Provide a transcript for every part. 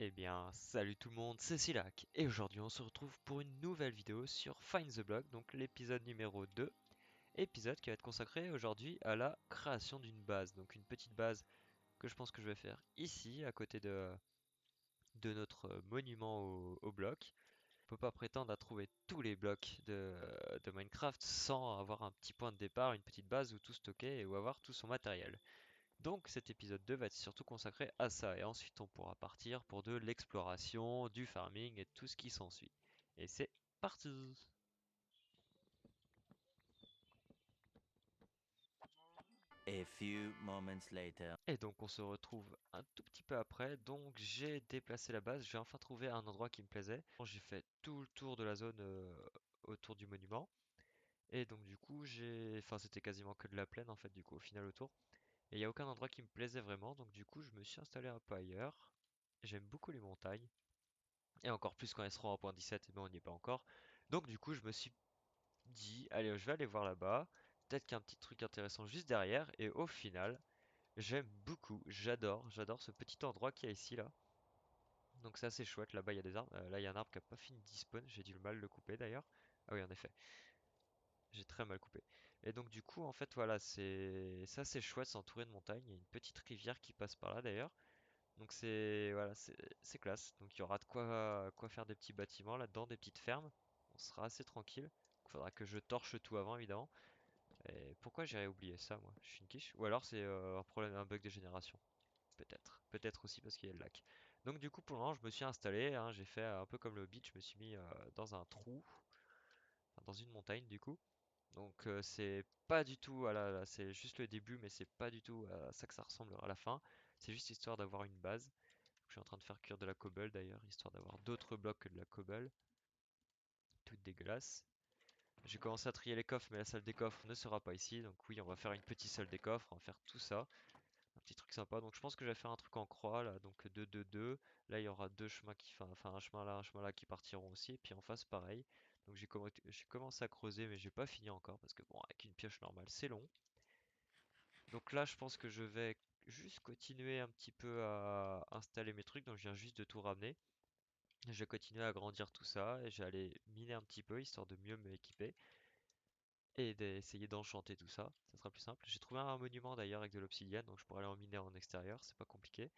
Eh bien, salut tout le monde, c'est Silac, et aujourd'hui on se retrouve pour une nouvelle vidéo sur Find the Block, donc l'épisode numéro 2, épisode qui va être consacré aujourd'hui à la création d'une base, donc une petite base que je pense que je vais faire ici, à côté de notre monument au bloc. On peut pas prétendre à trouver tous les blocs de Minecraft sans avoir un petit point de départ, une petite base où tout stocker et où avoir tout son matériel. Donc cet épisode 2 va être surtout consacré à ça, et ensuite on pourra partir pour de l'exploration, du farming et tout ce qui s'ensuit. Et c'est parti! A few moments later. Et donc on se retrouve un tout petit peu après, donc j'ai déplacé la base, j'ai enfin trouvé un endroit qui me plaisait. J'ai fait tout le tour de la zone autour du monument, et donc du coup enfin c'était quasiment que de la plaine en fait du coup au final autour. Et il n'y a aucun endroit qui me plaisait vraiment, donc du coup je me suis installé un peu ailleurs. J'aime beaucoup les montagnes. Et encore plus quand elles seront en point 17, mais on n'y est pas encore. Donc du coup, je me suis dit, allez, je vais aller voir là-bas. Peut-être qu'il y a un petit truc intéressant juste derrière. Et au final, j'aime beaucoup, j'adore ce petit endroit qu'il y a ici là. Donc c'est assez chouette. Là-bas, il y a des arbres. Là, il y a un arbre qui a pas fini de spawn. J'ai dû le mal le couper d'ailleurs. Ah oui, en effet, j'ai très mal coupé. Et donc du coup, en fait, voilà, c'est chouette, c'est entouré de montagnes. Il y a une petite rivière qui passe par là d'ailleurs. Donc c'est voilà, c'est classe. Donc il y aura de quoi faire des petits bâtiments là-dedans, des petites fermes. On sera assez tranquille. Il faudra que je torche tout avant évidemment. Et pourquoi j'irais oublier ça moi? Je suis une quiche. Ou alors c'est un problème, un bug de génération. Peut-être. Peut-être aussi parce qu'il y a le lac. Donc du coup pour le moment je me suis installé, hein, j'ai fait un peu comme le Hobbit, je me suis mis dans un trou, enfin, dans une montagne du coup. Donc c'est pas du tout, voilà, là, c'est juste le début, mais c'est pas du tout à ça que ça ressemble à la fin. C'est juste histoire d'avoir une base. Je suis en train de faire cuire de la cobble d'ailleurs, histoire d'avoir d'autres blocs que de la cobble. Toute dégueulasse. J'ai commencé à trier les coffres, mais la salle des coffres ne sera pas ici. Donc oui, on va faire une petite salle des coffres, on va faire tout ça. Un petit truc sympa. Donc je pense que je vais faire un truc en croix là, donc 2, 2, 2. Là, il y aura deux chemins enfin un chemin là qui partiront aussi. Et puis en face, pareil. Donc j'ai commencé à creuser, mais j'ai pas fini encore parce que bon, avec une pioche normale, c'est long. Donc là, je pense que je vais juste continuer un petit peu à installer mes trucs. Donc je viens juste de tout ramener. Je vais continuer à agrandir tout ça et je vais aller miner un petit peu histoire de mieux m'équiper et d'essayer d'enchanter tout ça. Ça sera plus simple. J'ai trouvé un monument d'ailleurs avec de l'obsidienne, donc je pourrais aller en miner en extérieur, c'est pas compliqué.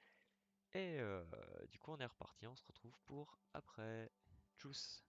Et du coup, on est reparti. On se retrouve pour après. Tchuss!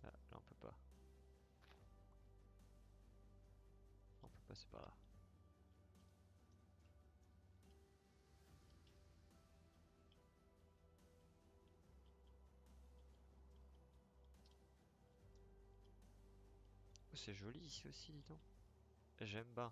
Ah, là, on peut pas. On peut passer par là. C'est joli ici aussi, dis donc. J'aime bien.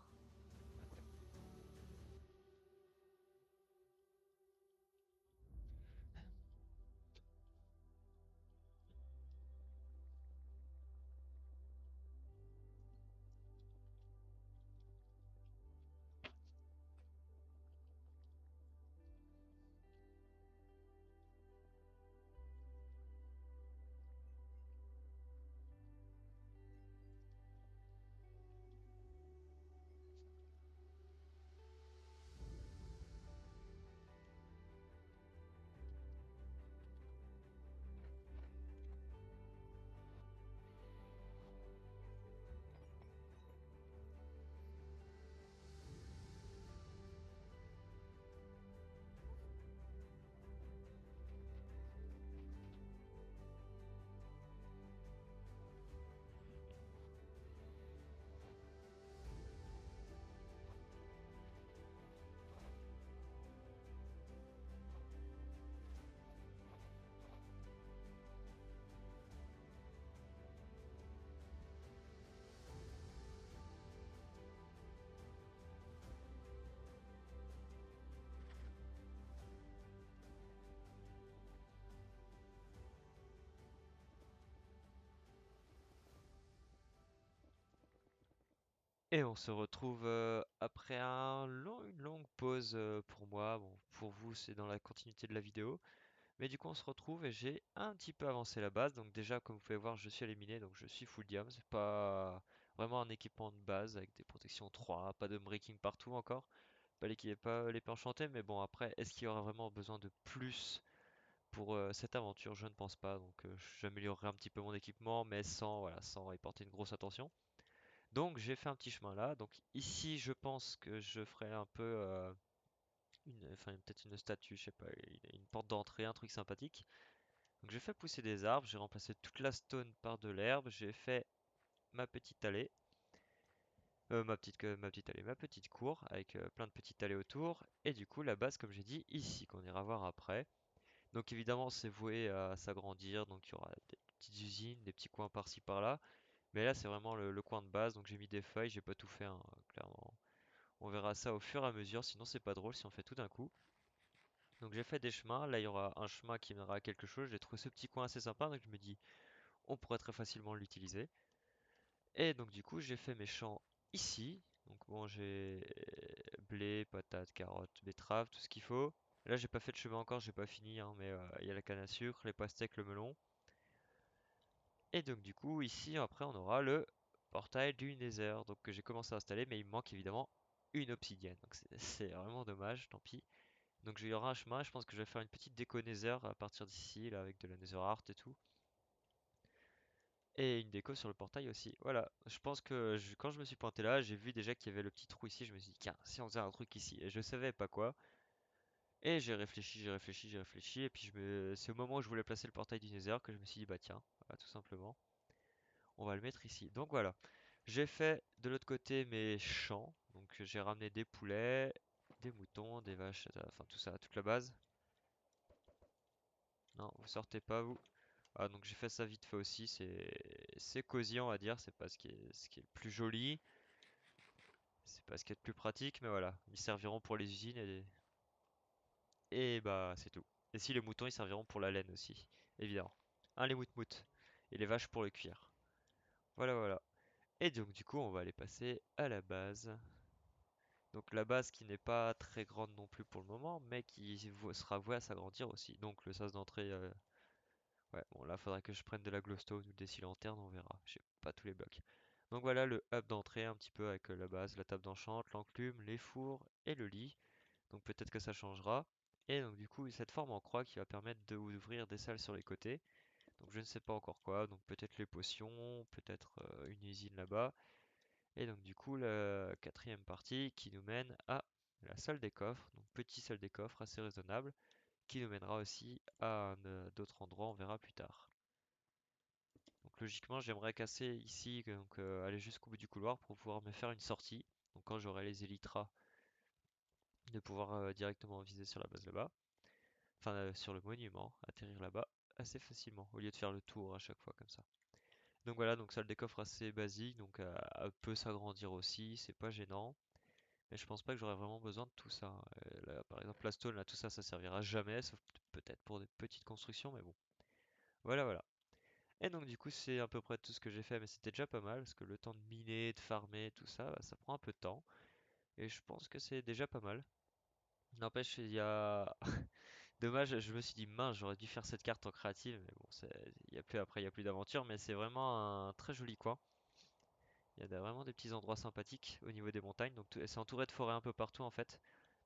Et on se retrouve après une longue pause pour moi. Bon, pour vous, c'est dans la continuité de la vidéo. Mais du coup, on se retrouve et j'ai un petit peu avancé la base. Donc déjà, comme vous pouvez voir, je suis éliminé, donc je suis full diam. C'est pas vraiment un équipement de base avec des protections 3, pas de breaking partout encore. Pas pas l'épée enchantée, mais bon, après, est-ce qu'il y aura vraiment besoin de plus pour cette aventure? Je ne pense pas. Donc j'améliorerai un petit peu mon équipement, mais sans, voilà, sans y porter une grosse attention. Donc j'ai fait un petit chemin là. Donc ici, je pense que je ferai un peu enfin peut-être une statue, je sais pas, une porte d'entrée, un truc sympathique. Donc j'ai fait pousser des arbres, j'ai remplacé toute la stone par de l'herbe, j'ai fait ma petite allée, ma petite cour avec plein de petites allées autour, et du coup la base comme j'ai dit ici qu'on ira voir après. Donc évidemment c'est voué à s'agrandir, donc il y aura des petites usines, des petits coins par-ci par-là, mais là c'est vraiment le coin de base, donc j'ai mis des feuilles, j'ai pas tout fait hein, clairement. On verra ça au fur et à mesure, sinon c'est pas drôle si on fait tout d'un coup. Donc j'ai fait des chemins, là il y aura un chemin qui mènera à quelque chose, j'ai trouvé ce petit coin assez sympa, donc je me dis on pourrait très facilement l'utiliser. Et donc du coup j'ai fait mes champs ici. Donc bon j'ai blé, patates, carottes, betteraves, tout ce qu'il faut. Là j'ai pas fait de chemin encore, j'ai pas fini, hein, mais il y a la canne à sucre, les pastèques, le melon. Et donc du coup ici après on aura le portail du Nether, donc que j'ai commencé à installer, mais il me manque évidemment une obsidienne. Donc c'est vraiment dommage, tant pis. Donc il y aura un chemin, je pense que je vais faire une petite déco Nether à partir d'ici, là avec de la Nether Art et tout. Et une déco sur le portail aussi. Voilà, je pense que quand je me suis pointé là, j'ai vu déjà qu'il y avait le petit trou ici. Je me suis dit, tiens, si on faisait un truc ici. Et je savais pas quoi. Et j'ai réfléchi, j'ai réfléchi, j'ai réfléchi. Et puis c'est au moment où je voulais placer le portail du Nether que je me suis dit, bah tiens, voilà, tout simplement, on va le mettre ici. Donc voilà, j'ai fait de l'autre côté mes champs. Donc j'ai ramené des poulets, des moutons, des vaches, enfin tout ça, toute la base. Non, vous sortez pas, vous. Ah, donc j'ai fait ça vite fait aussi. C'est cosy, on va dire. C'est pas ce qui est le plus joli. C'est pas ce qu'il y a de plus pratique, mais voilà, ils serviront pour les usines et bah c'est tout. Et si les moutons ils serviront pour la laine aussi, évidemment. Hein, les moutmout et les vaches pour le cuir. Voilà, voilà. Et donc du coup on va aller passer à la base. Donc la base qui n'est pas très grande non plus pour le moment, mais sera vouée à s'agrandir aussi. Donc le sas d'entrée, ouais, bon là faudra que je prenne de la glowstone ou des cils lanternes, on verra. J'ai pas tous les blocs. Donc voilà le hub d'entrée un petit peu avec la base, la table d'enchant, l'enclume, les fours et le lit. Donc peut-être que ça changera. Et donc du coup, cette forme en croix qui va permettre d'ouvrir des salles sur les côtés. Donc je ne sais pas encore quoi. Donc peut-être les potions, peut-être une usine là-bas. Et donc du coup, la quatrième partie qui nous mène à la salle des coffres. Donc petit salle des coffres assez raisonnable. Qui nous mènera aussi à d'autres endroits, on verra plus tard. Donc logiquement, j'aimerais casser ici, donc aller jusqu'au bout du couloir pour pouvoir me faire une sortie. Donc quand j'aurai les élytras, de pouvoir directement viser sur la base là-bas. Enfin sur le monument, atterrir là-bas assez facilement, au lieu de faire le tour à chaque fois comme ça. Donc voilà, donc salle des coffres assez basique, donc elle peut s'agrandir aussi, c'est pas gênant. Mais je pense pas que j'aurais vraiment besoin de tout ça. Là, par exemple, la stone, là, tout ça, ça servira jamais, sauf peut-être pour des petites constructions, mais bon. Voilà, voilà. Et donc du coup, c'est à peu près tout ce que j'ai fait, mais c'était déjà pas mal, parce que le temps de miner, de farmer, tout ça, bah, ça prend un peu de temps. Et je pense que c'est déjà pas mal. N'empêche, il y a... Dommage, je me suis dit, mince, j'aurais dû faire cette carte en créative, mais bon, il y a plus après, il y a plus d'aventure, mais c'est vraiment un très joli coin. Il y a vraiment des petits endroits sympathiques au niveau des montagnes, donc c'est entouré de forêts un peu partout en fait.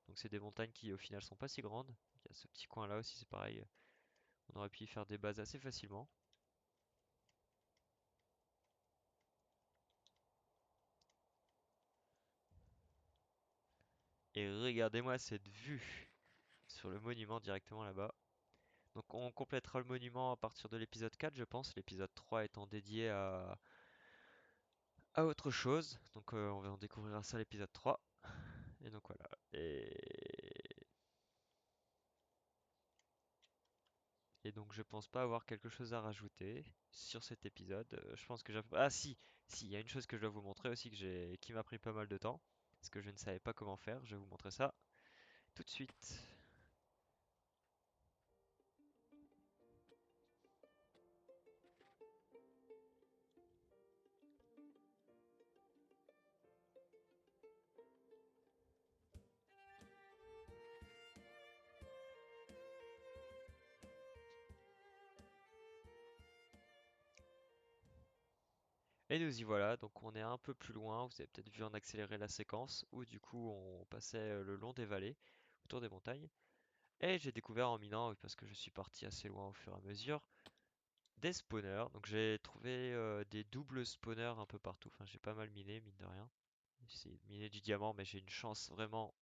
Donc c'est des montagnes qui au final sont pas si grandes. Il y a ce petit coin là aussi, c'est pareil. On aurait pu y faire des bases assez facilement. Et regardez-moi cette vue sur le monument directement là-bas. Donc on complétera le monument à partir de l'épisode 4, je pense. L'épisode 3 étant dédié à autre chose. Donc on découvrira ça à l'épisode 3. Et donc voilà. Et donc je pense pas avoir quelque chose à rajouter sur cet épisode. Je pense que j'ai... Ah si, si, il y a une chose que je dois vous montrer aussi qui m'a pris pas mal de temps. Parce que je ne savais pas comment faire. Je vais vous montrer ça tout de suite. Et nous y voilà, donc on est un peu plus loin, vous avez peut-être vu en accéléré la séquence, où du coup on passait le long des vallées, autour des montagnes. Et j'ai découvert en minant, oui, parce que je suis parti assez loin au fur et à mesure, des spawners. Donc j'ai trouvé des doubles spawners un peu partout, enfin j'ai pas mal miné, mine de rien. J'ai essayé de miner du diamant, mais j'ai une chance vraiment,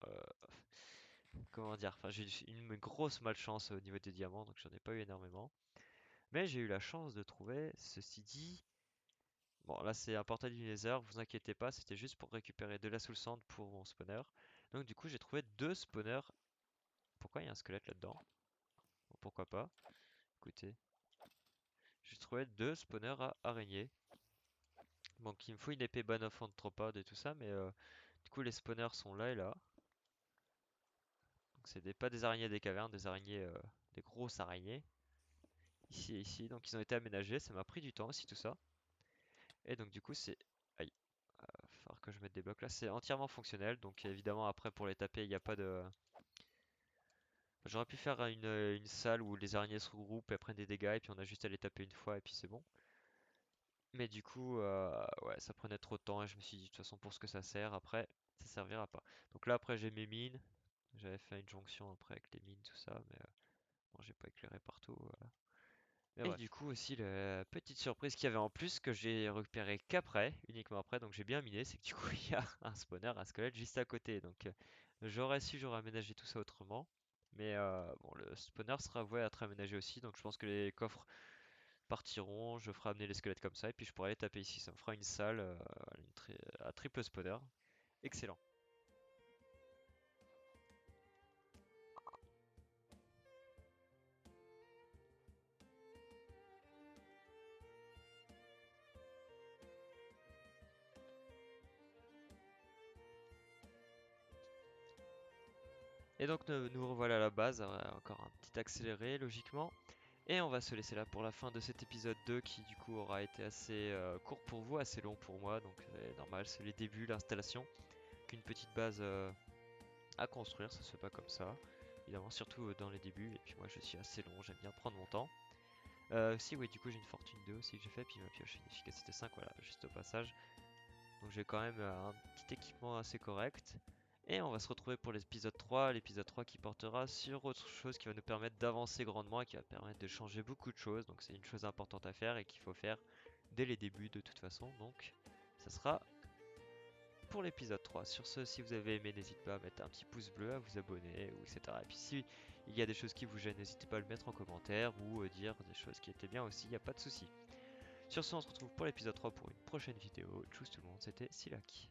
comment dire, enfin j'ai une grosse malchance au niveau des diamants, donc j'en ai pas eu énormément. Mais j'ai eu la chance de trouver, ceci dit, bon, là c'est un portail du Nether, vous inquiétez pas, c'était juste pour récupérer de la soul sand pour mon spawner. Donc du coup j'ai trouvé deux spawners. Pourquoi il y a un squelette là-dedans? Bon, pourquoi pas? Écoutez, j'ai trouvé deux spawners à araignées. Donc il me faut une épée Bane of Anthropode et tout ça, mais du coup les spawners sont là et là. Donc pas des araignées des cavernes, des araignées, des grosses araignées. Ici et ici, donc ils ont été aménagés, ça m'a pris du temps aussi tout ça. Et donc du coup c'est... Aïe, falloir que je mette des blocs là, c'est entièrement fonctionnel, donc évidemment après pour les taper il n'y a pas de... J'aurais pu faire une salle où les araignées se regroupent et prennent des dégâts et puis on a juste à les taper une fois et puis c'est bon. Mais du coup, ouais, ça prenait trop de temps et je me suis dit de toute façon pour ce que ça sert après, ça servira pas. Donc là après j'ai mes mines, j'avais fait une jonction après avec les mines tout ça, mais bon j'ai pas éclairé partout. Mais et bref. Du coup aussi la petite surprise qu'il y avait en plus que j'ai repéré qu'après, uniquement après, donc j'ai bien miné, c'est que du coup il y a un spawner, un squelette juste à côté. Donc j'aurais aménagé tout ça autrement. Mais bon, le spawner sera voué à être aménagé aussi, donc je pense que les coffres partiront, je ferai amener les squelettes comme ça, et puis je pourrai les taper ici. Ça me fera une salle à triple spawner. Excellent. Et donc nous revoilà à la base, encore un petit accéléré logiquement. Et on va se laisser là pour la fin de cet épisode 2 qui du coup aura été assez court pour vous, assez long pour moi. Donc normal, c'est les débuts, l'installation. Qu'une petite base à construire, ça se fait pas comme ça. Évidemment, surtout dans les débuts. Et puis moi je suis assez long, j'aime bien prendre mon temps. Si oui, du coup j'ai une fortune 2 aussi que j'ai fait, puis ma pioche une efficacité 5, voilà, juste au passage. Donc j'ai quand même un petit équipement assez correct. Et on va se retrouver pour l'épisode 3 qui portera sur autre chose qui va nous permettre d'avancer grandement et qui va permettre de changer beaucoup de choses. Donc c'est une chose importante à faire et qu'il faut faire dès les débuts de toute façon. Donc ça sera pour l'épisode 3. Sur ce, si vous avez aimé, n'hésitez pas à mettre un petit pouce bleu, à vous abonner, ou etc. Et puis si il y a des choses qui vous gênent, n'hésitez pas à le mettre en commentaire ou dire des choses qui étaient bien aussi, il n'y a pas de souci. Sur ce, on se retrouve pour l'épisode 3 pour une prochaine vidéo. Tchuss tout le monde, c'était Silak.